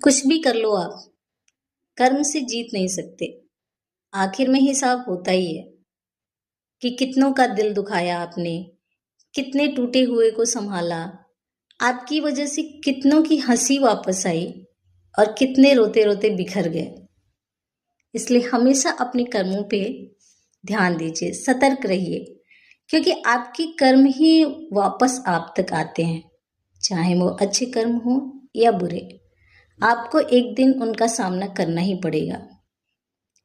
कुछ भी कर लो आप, कर्म से जीत नहीं सकते। आखिर में हिसाब होता ही है कि कितनों का दिल दुखाया आपने, कितने टूटे हुए को संभाला, आपकी वजह से कितनों की हंसी वापस आई और कितने रोते रोते बिखर गए। इसलिए हमेशा अपने कर्मों पे ध्यान दीजिए, सतर्क रहिए, क्योंकि आपके कर्म ही वापस आप तक आते हैं, चाहे वो अच्छे कर्म हो या बुरे। आपको एक दिन उनका सामना करना ही पड़ेगा।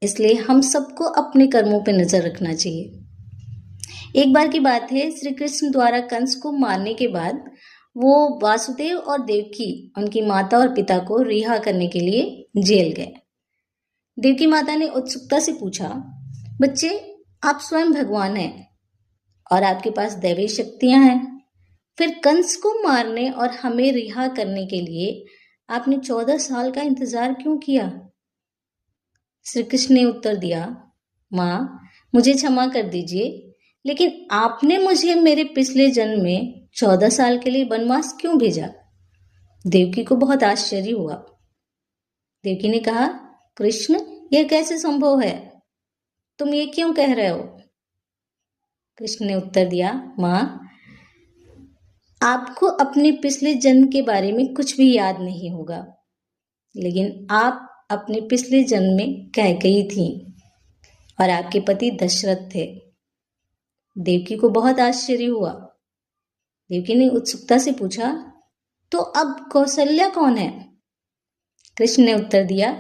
इसलिए हम सबको अपने कर्मों पर नजर रखना चाहिए। एक बार की बात है, श्री कृष्ण द्वारा कंस को मारने के बाद वो वासुदेव और देवकी, उनकी माता और पिता को रिहा करने के लिए जेल गए। देवकी माता ने उत्सुकता से पूछा, बच्चे, आप स्वयं भगवान हैं और आपके पास दैवी शक्तियां हैं, फिर कंस को मारने और हमें रिहा करने के लिए आपने 14 साल का इंतजार क्यों किया? श्री कृष्ण ने उत्तर दिया, माँ, मुझे क्षमा कर दीजिए, लेकिन आपने मुझे मेरे पिछले जन्म में 14 साल के लिए वनवास क्यों भेजा? देवकी को बहुत आश्चर्य हुआ। देवकी ने कहा, कृष्ण, यह कैसे संभव है? तुम ये क्यों कह रहे हो? कृष्ण ने उत्तर दिया, माँ, आपको अपने पिछले जन्म के बारे में कुछ भी याद नहीं होगा, लेकिन आप अपने पिछले जन्म में कैकेयी थीं और आपके पति दशरथ थे। देवकी को बहुत आश्चर्य हुआ। देवकी ने उत्सुकता से पूछा, तो अब कौशल्या कौन है? कृष्ण ने उत्तर दिया,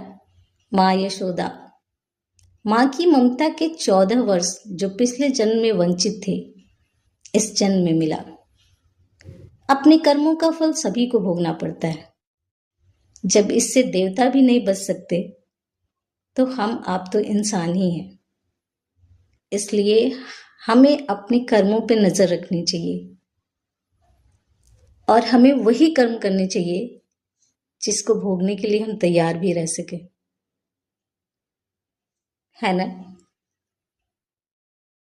माँ यशोदा। माँ की ममता के 14 वर्ष जो पिछले जन्म में वंचित थे, इस जन्म में मिला। अपने कर्मों का फल सभी को भोगना पड़ता है। जब इससे देवता भी नहीं बच सकते, तो हम आप तो इंसान ही हैं। इसलिए हमें अपने कर्मों पे नजर रखनी चाहिए और हमें वही कर्म करने चाहिए जिसको भोगने के लिए हम तैयार भी रह सके, है ना?